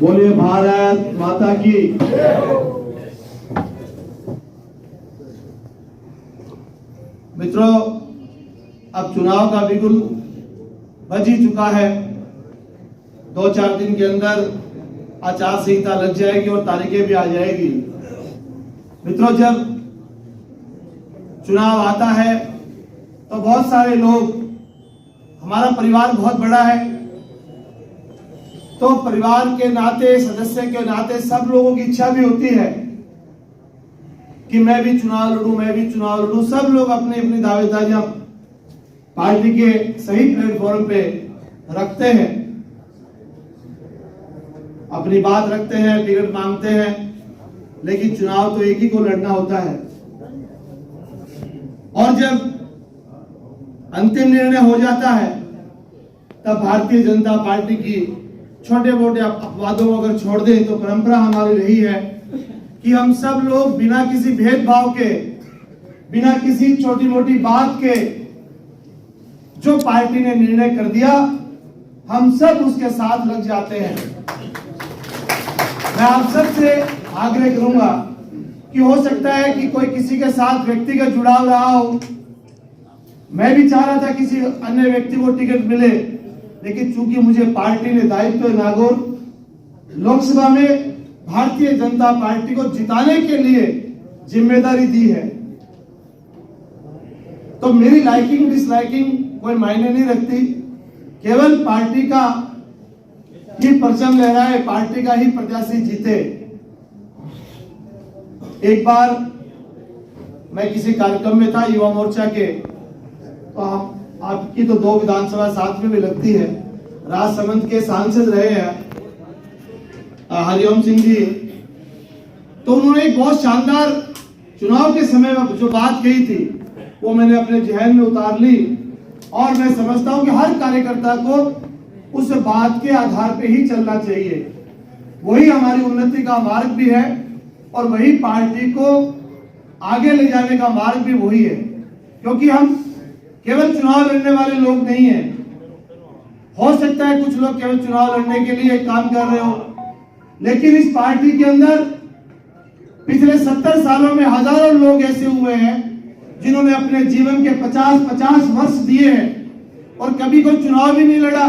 बोलिए भारत माता की। मित्रों, अब चुनाव का बिगुल बज ही चुका है। 2-4 दिन के अंदर आचार संहिता लग जाएगी और तारीखें भी आ जाएगी। मित्रों, जब चुनाव आता है तो बहुत सारे लोग, हमारा परिवार बहुत बड़ा है, तो परिवार के नाते, सदस्य के नाते सब लोगों की इच्छा भी होती है कि मैं भी चुनाव लड़ूं, मैं भी चुनाव लड़ूं। सब लोग अपनी अपनी दावेदारियां पार्टी के सही प्लेटफॉर्म पे रखते हैं, अपनी बात रखते हैं, टिकट मांगते हैं, लेकिन चुनाव तो एक ही को लड़ना होता है। और जब अंतिम निर्णय हो जाता है तब भारतीय जनता पार्टी की छोटे मोटे अपवादों को अगर छोड़ दें तो परंपरा हमारी रही है कि हम सब लोग बिना किसी भेदभाव के, बिना किसी छोटी मोटी बात के, जो पार्टी ने निर्णय कर दिया हम सब उसके साथ लग जाते हैं। मैं आप सबसे आग्रह करूंगा कि हो सकता है कि कोई किसी के साथ व्यक्तिगत जुड़ाव रहा हो। मैं भी चाह रहा था किसी अन्य व्यक्ति को टिकट मिले, लेकिन चूंकि मुझे पार्टी ने दायित्व नागौर लोकसभा में भारतीय जनता पार्टी को जिताने के लिए जिम्मेदारी दी है, तो मेरी लाइकिंग डिसलाइकिंग कोई मायने नहीं रखती। केवल पार्टी का ही परचम लहराए, पार्टी का ही प्रत्याशी जीते। एक बार मैं किसी कार्यक्रम में था युवा मोर्चा के, तो आपकी तो 2 विधानसभा साथ में भी लगती है। राजसमंद के सांसद रहे हैं हरिओम सिंह जी, तो उन्होंने एक बहुत शानदार चुनाव के समय में जो बात कही थी वो मैंने अपने जहन में उतार ली, और मैं समझता हूं कि हर कार्यकर्ता को उस बात के आधार पे ही चलना चाहिए। वही हमारी उन्नति का मार्ग भी है और वही पार्टी को आगे ले जाने का मार्ग भी वही है, क्योंकि हम केवल चुनाव लड़ने वाले लोग नहीं हैं। हो सकता है कुछ लोग केवल चुनाव लड़ने के लिए काम कर रहे हो, लेकिन इस पार्टी के अंदर पिछले 70 सालों में हजारों लोग ऐसे हुए हैं जिन्होंने अपने जीवन के 50-50 वर्ष दिए हैं और कभी कोई चुनाव भी नहीं लड़ा।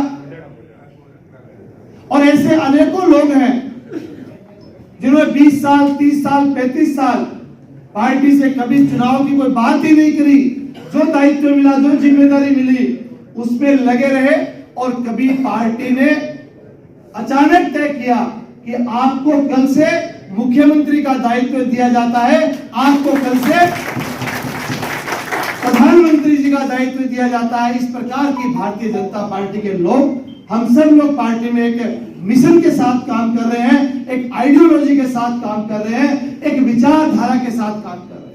और ऐसे अनेकों लोग हैं जिन्होंने 20 साल, 30 साल, 35 साल पार्टी से कभी चुनाव की कोई बात ही नहीं करी। जो दायित्व मिला, जो जिम्मेदारी मिली, उसमें लगे रहे, और कभी पार्टी ने अचानक तय किया कि आपको कल से मुख्यमंत्री का दायित्व दिया जाता है, आपको कल से प्रधानमंत्री जी का दायित्व दिया जाता है। इस प्रकार की भारतीय जनता पार्टी के लोग, हम सब लोग पार्टी में एक मिशन के साथ काम कर रहे हैं, एक आइडियोलॉजी के साथ काम कर रहे हैं, एक विचारधारा के साथ काम कर रहे हैं।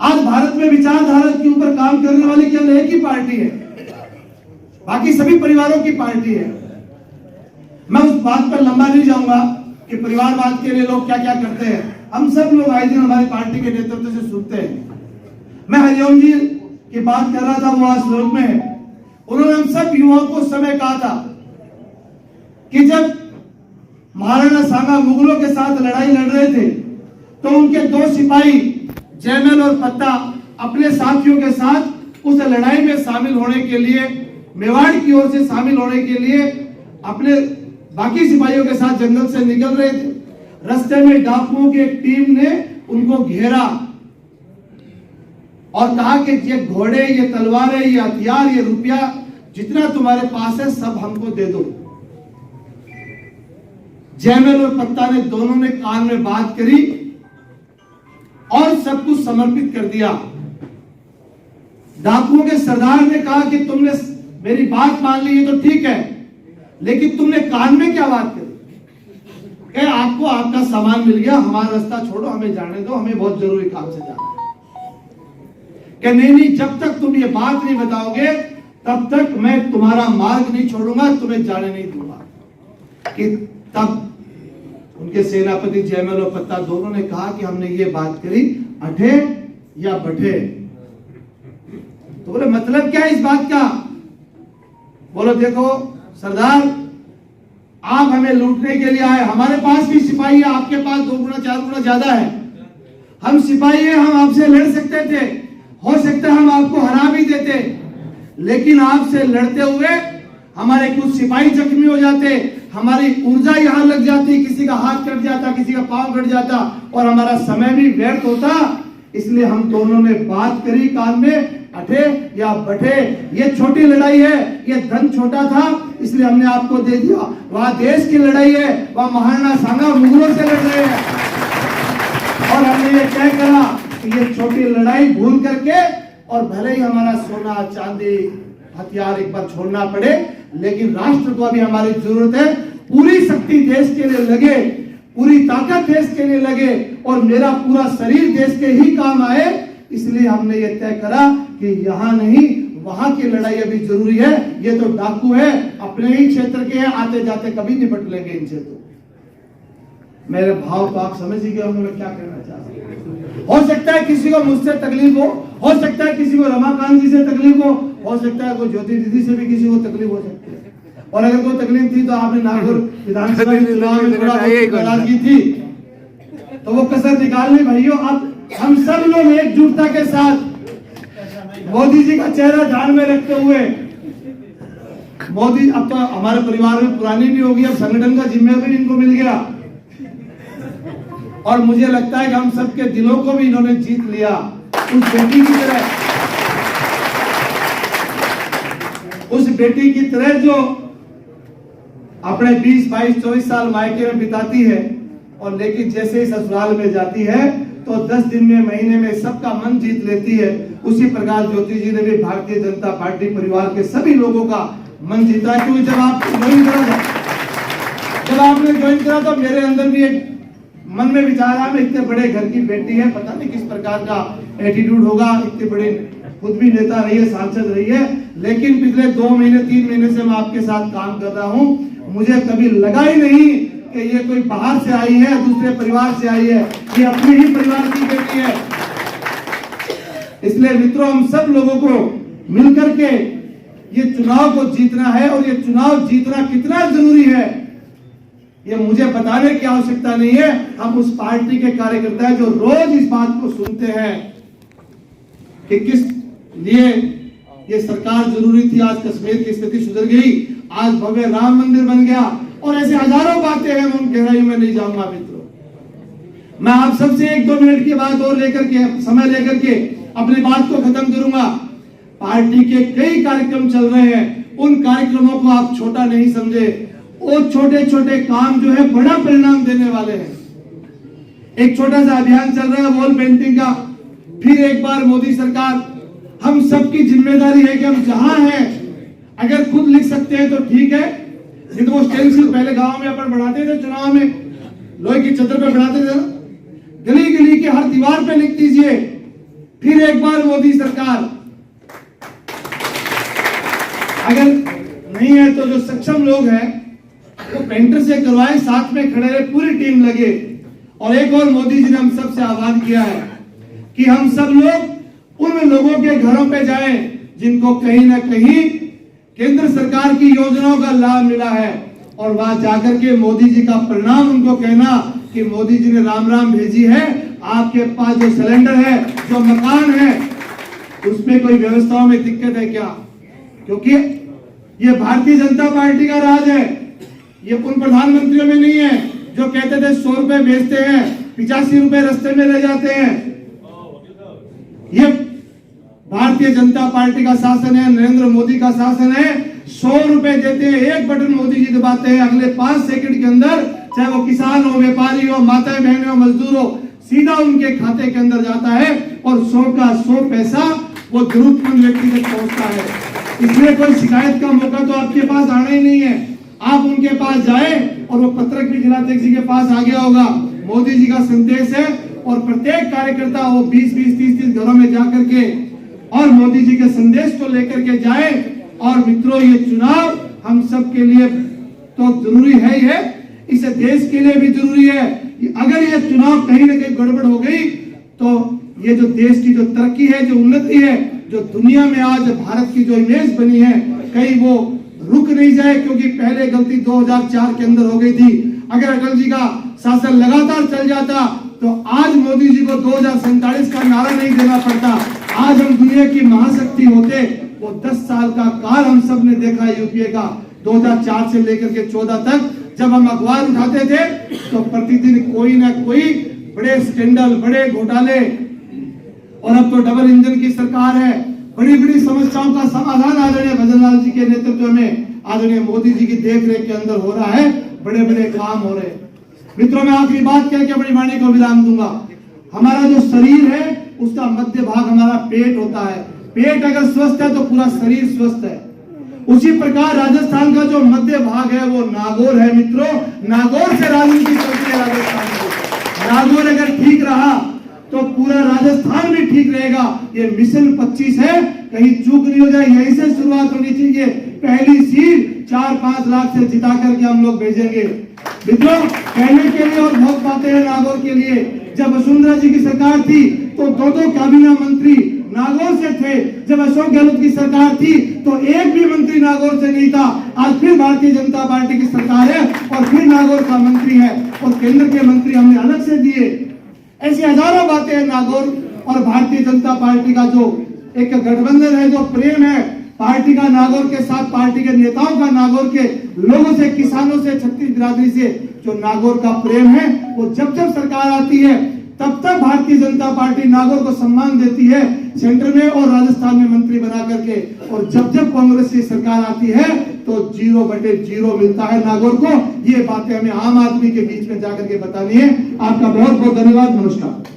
आज भारत में विचारधारा के ऊपर काम करने वाली केवल एक ही पार्टी है, बाकी सभी परिवारों की पार्टी है। मैं उस बात पर लंबा नहीं जाऊंगा कि परिवारवाद के लिए लोग क्या क्या करते हैं। हम सब लोग आए दिन हमारी पार्टी के नेतृत्व से सुनते हैं। मैं हरिओम जी की बात कर रहा था, वो आज लोक में है। उन्होंने हम सब युवाओं को उस समय कहा था कि जब महाराणा सांगा मुगलों के साथ लड़ाई लड़ रहे थे तो उनके 2 सिपाही जयमल और पत्ता अपने साथियों के साथ उस लड़ाई में शामिल होने के लिए, मेवाड़ की ओर से शामिल होने के लिए अपने बाकी सिपाहियों के साथ जंगल से निकल रहे थे। रास्ते में डाकुओं की एक टीम ने उनको घेरा और कहा कि ये घोड़े, ये तलवारें, ये हथियार, ये रुपया, जितना तुम्हारे पास है सब हमको दे दो। जयमल और पत्ता ने दोनों ने कान में बात करी और सब कुछ समर्पित कर दिया। डाकुओं के सरदार ने कहा कि तुमने मेरी बात मान ली, ये तो ठीक है, लेकिन तुमने कान में क्या बात करी? कहे आपको आपका सामान मिल गया, हमारा रास्ता छोड़ो, हमें जाने दो, हमें बहुत जरूरी काम से जाना है। कहे नहीं, जब तक तुम ये बात नहीं बताओगे तब तक मैं तुम्हारा मार्ग नहीं छोड़ूंगा, तुम्हें जाने नहीं दूंगा। कि तब उनके सेनापति जयमल और पत्ता दोनों ने कहा कि हमने ये बात करी, अठे या बठे। तो बोले मतलब क्या है इस बात का? बोलो देखो सरदार, आप हमें लूटने के लिए आए। हमारे पास भी सिपाही है, आपके पास 2 गुना 4 गुना ज्यादा है। हम सिपाही है, हम आपसे लड़ सकते थे, हो सकता है हम आपको हरा भी देते, लेकिन आपसे लड़ते हुए हमारे कुछ सिपाही जख्मी हो जाते, हमारी ऊर्जा यहाँ लग जाती, किसी का हाथ कट जाता, किसी का पांव कट जाता और हमारा समय भी व्यर्थ होता। इसलिए हम दोनों ने बात करी कान में, अठे या बठे, ये छोटी लड़ाई है, ये धन छोटा था इसलिए हमने आपको दे दिया। वहां देश की लड़ाई है, वहां महाराणा सांगा मुगलों से लड़ रहे हैं और हमने ये तय करा कि ये छोटी लड़ाई भूल करके, और भले ही हमारा सोना चांदी हथियार एक बार छोड़ना पड़े, लेकिन राष्ट्र को अभी हमारी जरूरत है। पूरी शक्ति देश के लिए लगे, पूरी ताकत देश के लिए लगे और मेरा पूरा शरीर देश के ही काम आए। इसलिए हमने ये तय करा कि यहाँ नहीं वहां की लड़ाई अभी जरूरी है। ये तो डाकू है, अपने ही क्षेत्र के हैं, आते जाते कभी निपट लेंगे इनसे। तो मेरे भाव तो आप समझ ही गए होंगे मैं क्या कहना चाहता हूं। हो सकता है किसी को मुझसे तकलीफ हो सकता है किसी को रमाकांत जी से तकलीफ हो सकता है कोई ज्योति दीदी से भी किसी को तकलीफ हो सकती है। और अगर कोई तकलीफ थी तो आपने नागौर विधानसभा चुनाव में थोड़ा नाराजगी थी तो वो कसर निकाल ली। भाइयों, अब हम सब लोग एकजुटता के साथ मोदी जी का चेहरा ध्यान में रखते हुए, मोदी अब तो हमारे परिवार में पुरानी भी होगी, अब संगठन का जिम्मेदारी इनको मिल गया और मुझे लगता है कि हम सबके दिलों को भी इन्होंने जीत लिया। उस बेटी की तरह जो अपने 20, 22, 24 साल मायके में बिताती है और लेकिन जैसे ही ससुराल में जाती है तो 10 दिन में, महीने में सबका मन जीत लेती है। उसी प्रकार ज्योति जी ने भी भारतीय जनता पार्टी परिवार के सभी लोगों का मन जीता। क्योंकि जब आपने ज्वाइन करा तो मेरे अंदर भी एक मन में विचार आया, मैं इतने बड़े घर की बेटी है, पता नहीं किस प्रकार का एटीट्यूड होगा, इतने बड़े खुद भी नेता रही है, सांसद रही है, लेकिन पिछले 2 महीने 3 महीने से मैं आपके साथ काम कर रहा हूं, मुझे कभी लगा ही नहीं कि ये कोई बाहर से आई है, दूसरे परिवार से आई है, ये अपने ही परिवार की बेटी है। इसलिए मित्रों, हम सब लोगों को मिलकर के ये चुनाव को जीतना है और ये चुनाव जीतना कितना जरूरी है ये मुझे बताने की आवश्यकता नहीं है। हम उस पार्टी के कार्यकर्ता हैं जो रोज इस बात को सुनते हैं कि किस लिए ये सरकार जरूरी थी। आज कश्मीर की स्थिति सुधर गई, आज भव्य राम मंदिर बन गया और ऐसे हजारों बातें हैं, मैं उन गहराइयों में नहीं जाऊंगा। मित्रों, मैं आप सबसे 1-2 मिनट की बात और लेकर के, समय लेकर के अपनी बात को खत्म करूंगा। पार्टी के कई कार्यक्रम चल रहे हैं, उन कार्यक्रमों को आप छोटा नहीं समझे। वो छोटे छोटे काम जो है बड़ा परिणाम देने वाले हैं। एक छोटा सा अभियान चल रहा है वॉल पेंटिंग का। फिर एक बार मोदी सरकार, हम सबकी जिम्मेदारी है कि हम जहां हैं, अगर खुद लिख सकते हैं तो ठीक है, नहीं तो वो स्टेंसिल पहले गांव में अपन बढ़ाते थे, चुनाव में लोहे की छतर पे बढ़ाते थे, गली गली के हर दीवार पे लिख दीजिए। फिर एक बार मोदी सरकार, अगर नहीं है तो जो सक्षम लोग हैं वो पेंटर से करवाएं, साथ में खड़े रहे, पूरी टीम लगे। और एक और मोदी जी ने हम सबसे आह्वान किया है कि हम सब लोग उन लोगों के घरों पे जाएं जिनको कहीं ना कहीं केंद्र सरकार की योजनाओं का लाभ मिला है, और वहां जाकर के मोदी जी का प्रणाम उनको कहना कि मोदी जी ने राम राम भेजी है, आपके पास जो सिलेंडर है, जो मकान है, उसमें कोई व्यवस्थाओं में दिक्कत है क्या? क्योंकि ये भारतीय जनता पार्टी का राज है, ये उन प्रधानमंत्रियों में नहीं है जो कहते थे 100 रुपए बेचते हैं, 85 रुपए रास्ते में ले जाते हैं। ये भारतीय जनता पार्टी का शासन है, नरेंद्र मोदी का शासन है। 100 रुपए देते हैं, एक बटन मोदी जी दबाते हैं, अगले 5 सेकंड के अंदर, चाहे वो किसान हो, व्यापारी हो, माताएं बहनें हो, मजदूर हो, सीधा उनके खाते के अंदर जाता है और 100 का 100 पैसा वो जरूरतमंद व्यक्ति तक पहुंचता है। इसलिए कोई शिकायत का मौका तो आपके पास आना ही नहीं है। आप उनके पास जाए और वो पत्रक भी जिलाध्यक्ष जी के पास आ गया होगा, मोदी जी का संदेश है, और प्रत्येक कार्यकर्ता वो 20-20, 30-30 घरों में जाकर के और मोदी जी के संदेश को लेकर के जाए। और मित्रों, ये चुनाव हम सब के लिए तो जरूरी है ही है, इसे देश के लिए भी जरूरी है। अगर ये चुनाव कहीं ना कहीं गड़बड़ हो गई तो ये जो देश की जो तरक्की है, जो उन्नति है, जो दुनिया में आज भारत की जो इमेज बनी है, कहीं वो रुक नहीं जाए, क्योंकि पहले गलती 2004 के अंदर हो गई थी। अगर अटल जी का शासन लगातार चल जाता तो आज मोदी जी को 2047 का नारा नहीं देना पड़ता, आज हम दुनिया की महाशक्ति होते। वो 10 साल का काल हम सब ने देखा यूपीए का, 2004 से लेकर के 14 तक, जब हम अखबार उठाते थे तो प्रतिदिन कोई ना कोई बड़े स्कैंडल, बड़े घोटाले, और अब तो डबल इंजन की सरकार है। बड़ी बड़ी समस्याओं का समाधान आदरणीय भजनलाल जी के नेतृत्व में, आदरणीय मोदी जी की देखरेख के अंदर हो रहा है, बड़े बड़े काम हो रहे हैं। मित्रों, मैं आखिरी बात कह के अपनी वाणी को विराम दूंगा। हमारा जो शरीर है उसका मध्य भाग हमारा पेट होता है। पेट अगर स्वस्थ है तो पूरा शरीर स्वस्थ है। उसी प्रकार राजस्थान का जो मध्य भाग है वो नागौर है। मित्रों, नागौर से राजनीति चलती है राजस्थान में। नागौर अगर ठीक रहा तो पूरा राजस्थान भी ठीक रहेगा। ये मिशन 25 है, कहीं चूक नहीं हो जाए, यहीं से शुरुआत होनी चाहिए। पहली सीट 4-5 लाख से जिता करके हम लोग भेजेंगे। मित्रों, कहने के लिए और बहुत बातें हैं नागौर के लिए। जब वसुंधरा जी की सरकार थी तो 2 कैबिनेट मंत्री नागौर से थे। जब अशोक गहलोत की सरकार थी तो एक भी मंत्री नागौर से नहीं था। आज फिर भारतीय जनता पार्टी की सरकार है और फिर नागौर का मंत्री है, और केंद्र के मंत्री हमने अलग से दिए। ऐसी हजारों बातें हैं नागौर और भारतीय जनता पार्टी का जो एक गठबंधन है, जो प्रेम है पार्टी का नागौर के साथ, पार्टी के नेताओं का नागौर के लोगों से, किसानों से, छत्तीस बिरादरी से जो नागौर का प्रेम है, वो जब जब सरकार आती है तब तक भारतीय जनता पार्टी नागौर को सम्मान देती है सेंटर में और राजस्थान में मंत्री बना करके। और जब जब कांग्रेस की सरकार आती है तो 0/0 मिलता है नागौर को। ये बातें हमें आम आदमी के बीच में जाकर के बतानी है। आपका बहुत बहुत धन्यवाद। नमस्कार।